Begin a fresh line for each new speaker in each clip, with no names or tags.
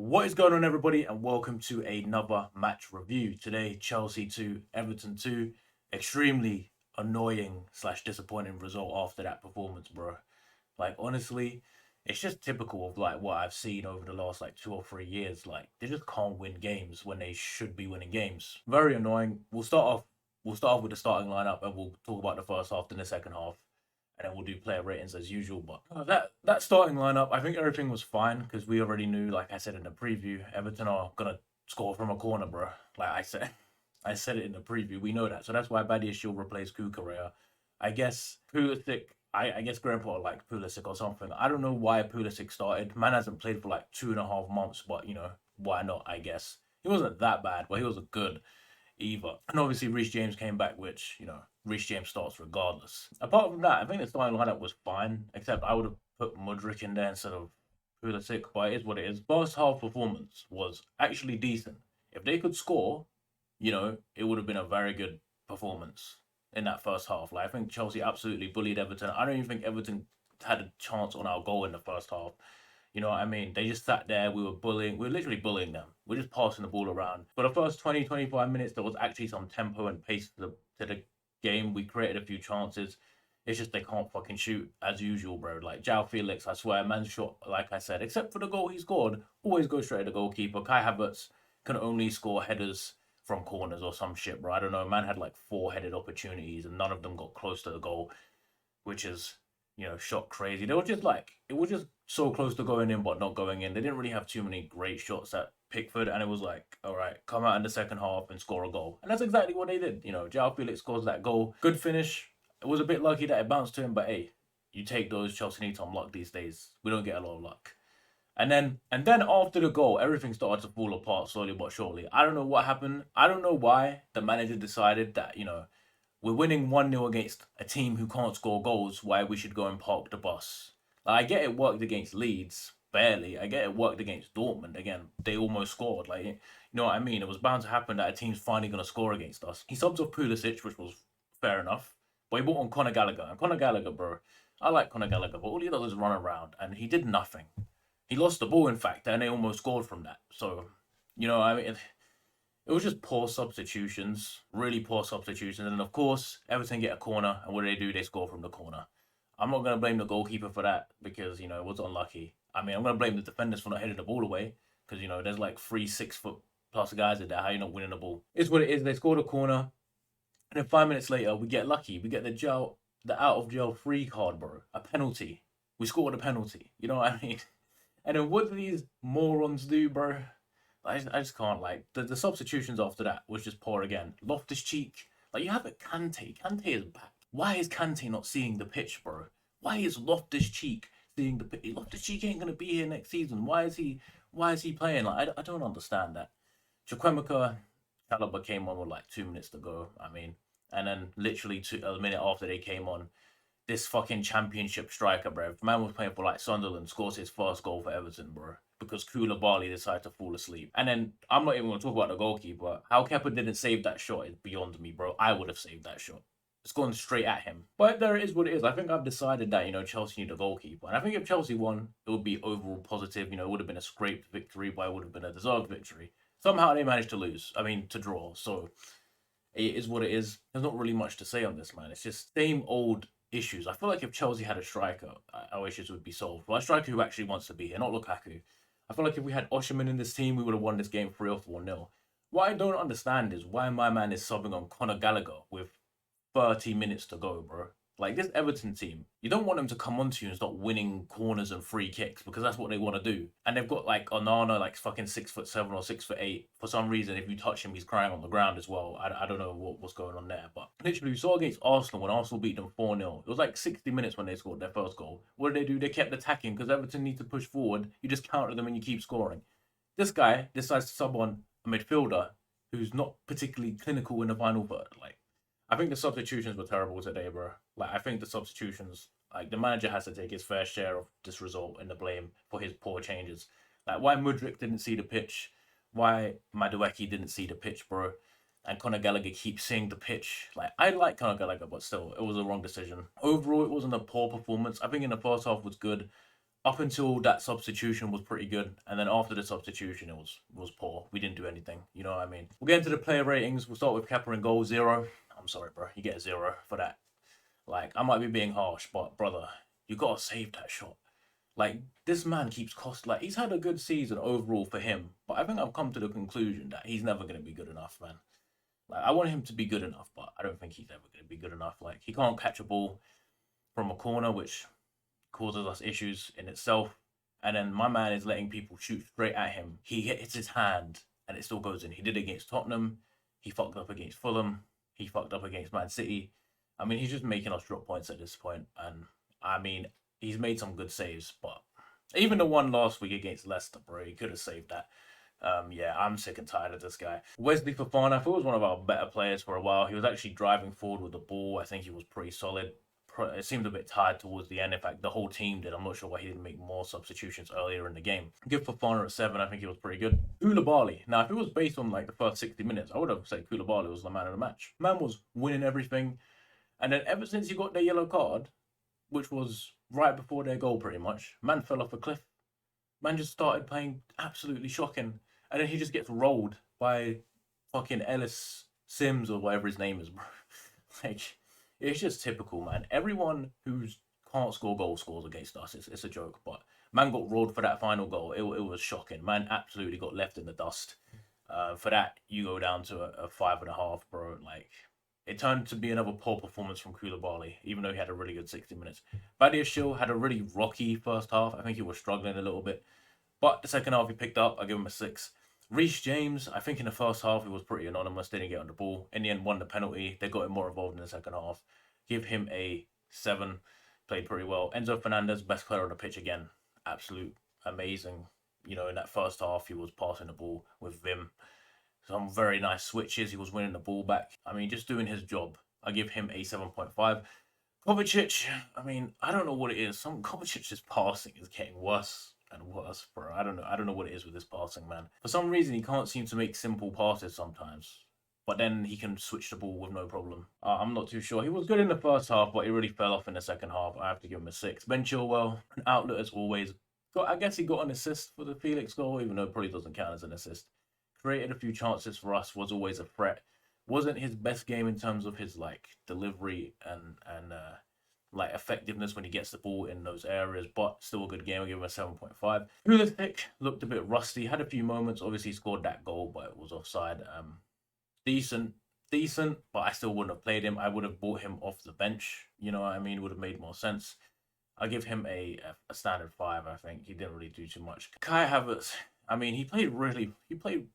What is going on, everybody, and welcome to another match review. Today, Chelsea 2, Everton 2. Extremely annoying slash disappointing result after that performance, bro. Like, honestly, it's just typical of like what I've seen over the last like 2 or 3 years. Like, they just can't win games when they should be winning games. Very annoying. We'll start off with the starting lineup, and we'll talk about the first half and the second half, and then we'll do player ratings as usual. But that starting lineup, I think everything was fine because we already knew, like I said in the preview, Everton are gonna score from a corner, bro. Like I said, I said it in the preview. We know that, so that's why Badiashile will replace Kukurea. I guess Pulisic. I guess Grandpa liked Pulisic or something. I don't know why Pulisic started. Man hasn't played for like 2.5 months, but why not? I guess he wasn't that bad, but he wasn't good either. And obviously, Reece James came back, which, Reece James starts regardless. Apart from that, I think the starting lineup was fine, except I would have put Mudryk in there instead of Pulisic, but it is what it is. First half performance was actually decent. If they could score, it would have been a very good performance in that first half. Like, I think Chelsea absolutely bullied Everton. I don't even think Everton had a chance on our goal in the first half. You know what I mean? They just sat there. We were bullying. We were literally bullying them. We're just passing the ball around. For the first 20, 25 minutes, there was actually some tempo and pace to the game. We created a few chances. It's just they can't fucking shoot as usual, bro. Like, Jao Felix, I swear, man's shot, like I said, except for the goal he scored, always goes straight to the goalkeeper. Kai Havertz can only score headers from corners or some shit, bro. I don't know. Man had like 4 headed opportunities and none of them got close to the goal, which is, shot crazy. They were just like, it was just so close to going in, but not going in. They didn't really have too many great shots at Pickford, and it was like, all right, come out in the second half and score a goal. And that's exactly what they did. Joao Felix scores that goal. Good finish. It was a bit lucky that it bounced to him, but hey, you take those. Chelsea need some luck these days. We don't get a lot of luck. And then after the goal, everything started to fall apart slowly but surely. I don't know what happened. I don't know why the manager decided that, we're winning 1-0 against a team who can't score goals, why we should go and park the bus. Like, I get it worked against Leeds, barely. I get it worked against Dortmund. Again, they almost scored. Like, you know what I mean? It was bound to happen that a team's finally going to score against us. He subs off Pulisic, which was fair enough. But he brought on Conor Gallagher. And Conor Gallagher, bro, I like Conor Gallagher, but all he does is run around. And he did nothing. He lost the ball, in fact, and they almost scored from that. So, I mean, it was just poor substitutions, really poor substitutions. And then, of course, Everton get a corner, and what do? They score from the corner. I'm not going to blame the goalkeeper for that because, it was unlucky. I mean, I'm going to blame the defenders for not heading the ball away because, there's like 3 6 foot plus guys in there. How you not winning the ball? It's what it is. They scored a corner, and then 5 minutes later, we get lucky. We get the out of jail free card, bro. A penalty. We scored a penalty. You know what I mean? And then what do these morons do, bro? I just can't, like, the substitutions after that was just poor again. Loftus Cheek, like, you have it. Kante. Kante is back. Why is Kante not seeing the pitch, bro? Why is Loftus Cheek seeing the pitch? Loftus Cheek ain't gonna be here next season. Why is he playing? Like, I don't understand that. Chukwemeka Chalobah came on with like 2 minutes to go. I mean, and then literally a minute after they came on, this fucking championship striker, bro. Man was playing for like Sunderland, scores his first goal for Everton, bro. Because Koulibaly decided to fall asleep. And then I'm not even going to talk about the goalkeeper. How Kepa didn't save that shot is beyond me, bro. I would have saved that shot. It's gone straight at him. But there it is what it is. I think I've decided that, Chelsea need a goalkeeper. And I think if Chelsea won, it would be overall positive. It would have been a scraped victory, but it would have been a deserved victory. Somehow they managed to lose. I mean, to draw. So it is what it is. There's not really much to say on this, man. It's just same old issues. I feel like if Chelsea had a striker, our issues would be solved. Well, a striker who actually wants to be here, not Lukaku. I feel like if we had Osherman in this team, we would have won this game 3 or 4-0. What I don't understand is why my man is subbing on Conor Gallagher with 30 minutes to go, bro. Like, this Everton team, you don't want them to come onto you and start winning corners and free kicks because that's what they want to do. And they've got like Onana, like fucking 6'7" or 6'8". For some reason, if you touch him, he's crying on the ground as well. I don't know what's going on there. But literally, we saw against Arsenal when Arsenal beat them 4-0. It was like 60 minutes when they scored their first goal. What did they do? They kept attacking because Everton need to push forward. You just counter them and you keep scoring. This guy decides to sub on a midfielder who's not particularly clinical in the final third. Like, I think the substitutions were terrible today, bro. Like, I think the substitutions, like, the manager has to take his fair share of this result and the blame for his poor changes. Like, why Mudryk didn't see the pitch, why Madueke didn't see the pitch, bro, and Conor Gallagher keeps seeing the pitch. Like, I like Conor Gallagher, but still, it was a wrong decision. Overall, it wasn't a poor performance. I think in the first half was good. Up until that substitution was pretty good, and then after the substitution, it was poor. We didn't do anything. You know what I mean? We'll get into the player ratings. We'll start with Kepa in goal, 0. I'm sorry, bro. You get a 0 for that. Like, I might be being harsh, but brother, you gotta save that shot. Like, this man keeps like, he's had a good season overall for him, but I think I've come to the conclusion that he's never gonna be good enough, man. Like, I want him to be good enough, but I don't think he's ever gonna be good enough. Like, he can't catch a ball from a corner, which causes us issues in itself. And then my man is letting people shoot straight at him. He hits his hand and it still goes in. He did it against Tottenham. He fucked up against Fulham. He fucked up against Man City. I mean, he's just making us drop points at this point. And I mean, he's made some good saves, but even the one last week against Leicester, bro, he could have saved that. Yeah, I'm sick and tired of this guy. Wesley Fofana, I thought was one of our better players for a while. He was actually driving forward with the ball. I think he was pretty solid. It seemed a bit tired towards the end. In fact, the whole team did. I'm not sure why he didn't make more substitutions earlier in the game. Give Fofana a 7. I think he was pretty good. Koulibaly. Now, if it was based on like the first 60 minutes, I would have said Koulibaly was the man of the match. Man was winning everything. And then ever since he got the yellow card, which was right before their goal pretty much, man fell off a cliff. Man just started playing absolutely shocking. And then he just gets rolled by fucking Ellis Sims or whatever his name is, bro. Like, it's just typical, man. Everyone who's can't score goals scores against us. It's a joke, but man got rolled for that final goal. It was shocking. Man absolutely got left in the dust. For that, you go down to a 5.5, bro. Like, it turned to be another poor performance from Koulibaly, even though he had a really good 60 minutes. Badiashile had a really rocky first half. I think he was struggling a little bit. But the second half he picked up. I give him a 6. Reece James, I think in the first half he was pretty anonymous. Didn't get on the ball. In the end, won the penalty. They got him more involved in the second half. Give him a 7. Played pretty well. Enzo Fernandez, best player on the pitch again. Absolute amazing. You know, in that first half he was passing the ball with Vim. Some very nice switches. He was winning the ball back. I mean, just doing his job. I give him a 7.5. Kovacic, I mean, I don't know what it is. Some Kovacic's passing is getting worse and worse, bro. I don't know. I don't know what it is with this passing, man. For some reason, he can't seem to make simple passes sometimes. But then he can switch the ball with no problem. I'm not too sure. He was good in the first half, but he really fell off in the second half. I have to give him a 6. Ben Chilwell, an outlet as always. I guess he got an assist for the Felix goal, even though it probably doesn't count as an assist. Created a few chances for us. Was always a threat. Wasn't his best game in terms of his like delivery and like effectiveness when he gets the ball in those areas, but still a good game. I give him a 7.5. Pulisic looked a bit rusty, had a few moments. Obviously, scored that goal, but it was offside. Decent, decent, but I still wouldn't have played him. I would have bought him off the bench. You know what I mean? Would have made more sense. I give him a standard 5. I think he didn't really do too much. Kai Havertz, I mean, he played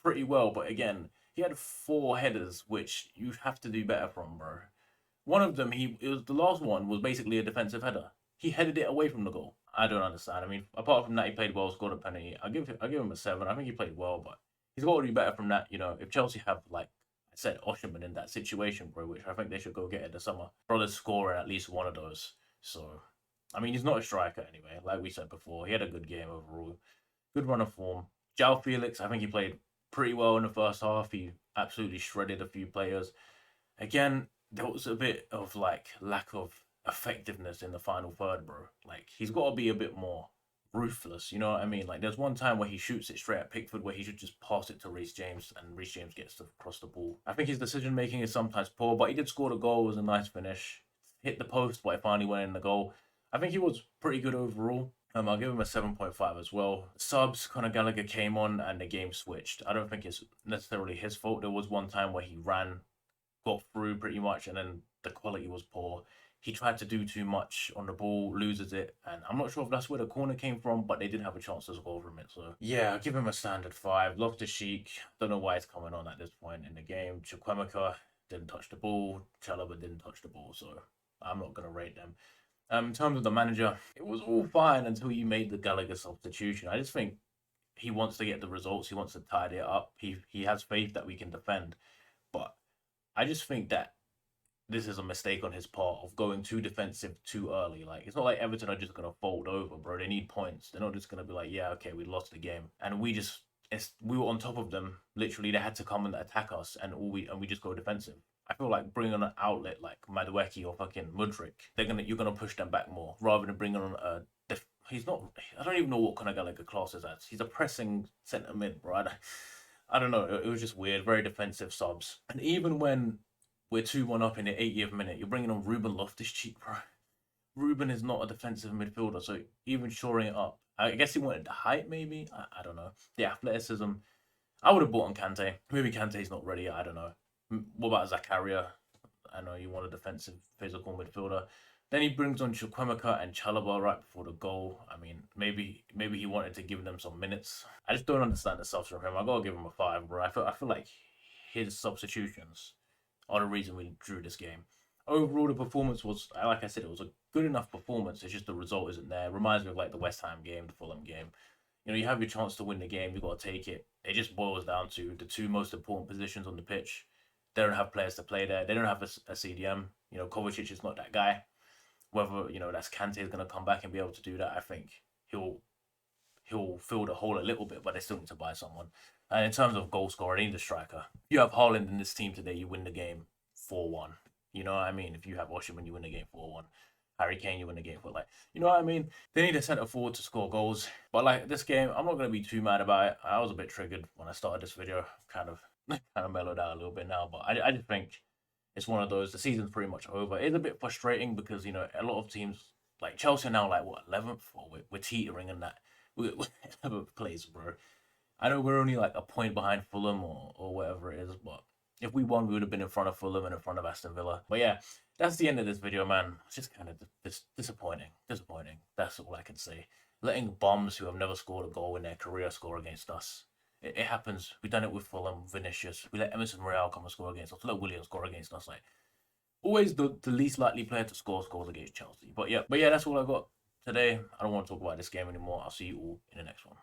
pretty well, but again, he had 4 headers, which you have to do better from, bro. One of them, it was the last one was basically a defensive header. He headed it away from the goal. I don't understand. I mean, apart from that, he played well, scored a penalty. I give him a 7. I think he played well, but he's got to do better from that. You know, if Chelsea have like I said, Osherman in that situation, bro, which I think they should go get in the summer. Brothers scoring at least one of those. So, I mean, he's not a striker anyway. Like we said before, he had a good game overall. Good run of form. João Felix, I think he played pretty well in the first half. He absolutely shredded a few players. Again, there was a bit of like lack of effectiveness in the final third, bro. Like he's got to be a bit more ruthless. You know what I mean? Like there's one time where he shoots it straight at Pickford where he should just pass it to Reece James and Reece James gets to cross the ball. I think his decision making is sometimes poor, but he did score the goal. It was a nice finish. Hit the post, but it finally went in the goal. I think he was pretty good overall. I'll give him a 7.5 as well. Subs, Conor Gallagher came on and the game switched. I don't think it's necessarily his fault. There was one time where he ran, got through pretty much, and then the quality was poor. He tried to do too much on the ball, loses it, and I'm not sure if that's where the corner came from, but they did have a chance to score from it. So yeah, I'll give him a standard 5. Loftus-Cheek, don't know why it's coming on at this point in the game. Chukwuemeka didn't touch the ball. Chalobah didn't touch the ball, so I'm not gonna rate them. In terms of the manager, it was all fine until you made the Gallagher substitution. I just think he wants to get the results. He wants to tidy it up. He has faith that we can defend, but I just think that this is a mistake on his part of going too defensive too early. Like it's not like Everton are just gonna fold over, bro. They need points. They're not just gonna be like, yeah, okay, we lost the game, and we were on top of them. Literally, they had to come and attack us, and we just go defensive. I feel like bringing on an outlet like Madueke or fucking Mudryk, you're gonna push them back more rather than bringing on he's not. I don't even know what kind of Gallagher class is as. He's a pressing centre mid, bro. I don't know. It was just weird. Very defensive subs. And even when we're 2-1 up in the 80th minute, you're bringing on Ruben Loftus-Cheek, bro. Ruben is not a defensive midfielder, so even shoring it up. I guess he wanted the height, maybe. I don't know. The athleticism. I would have bought on Kante. Maybe Kante's not ready. I don't know. What about Zakaria? I know you want a defensive, physical midfielder. Then he brings on Chukwemeka and Chalobah right before the goal. I mean, maybe he wanted to give them some minutes. I just don't understand the subs from him. I gotta give him a 5, bro. I feel like his substitutions are the reason we drew this game. Overall, the performance was, like I said, it was a good enough performance. It's just the result isn't there. It reminds me of like the West Ham game, the Fulham game. You know, you have your chance to win the game, you got to take it. It just boils down to the two most important positions on the pitch. They don't have players to play there. They don't have a CDM. You know, Kovacic is not that guy. Whether that's Kante is going to come back and be able to do that, I think he'll fill the hole a little bit, but they still need to buy someone. And in terms of goal scorer, they need a striker. If you have Haaland in this team today, you win the game 4-1. You know what I mean? If you have Osimhen, you win the game 4-1. Harry Kane, you win the game for you know what I mean? They need a centre forward to score goals. But like this game, I'm not gonna be too mad about it. I was a bit triggered when I started this video, kind of mellowed out a little bit now. But I just think it's one of those. The season's pretty much over. It's a bit frustrating because a lot of teams like Chelsea are now like what 11th, or we're teetering in that we're 11th place, bro. I know we're only like a point behind Fulham or whatever it is, but if we won, we would have been in front of Fulham and in front of Aston Villa. But yeah, that's the end of this video, man. It's just kind of disappointing. Disappointing. That's all I can say. Letting bombs who have never scored a goal in their career score against us. It happens. We've done it with Fulham, Vinicius. We let Emerson Royale come and score against us. We let Williams score against us. Like always, the least likely player to score scores against Chelsea. But yeah, that's all I got today. I don't want to talk about this game anymore. I'll see you all in the next one.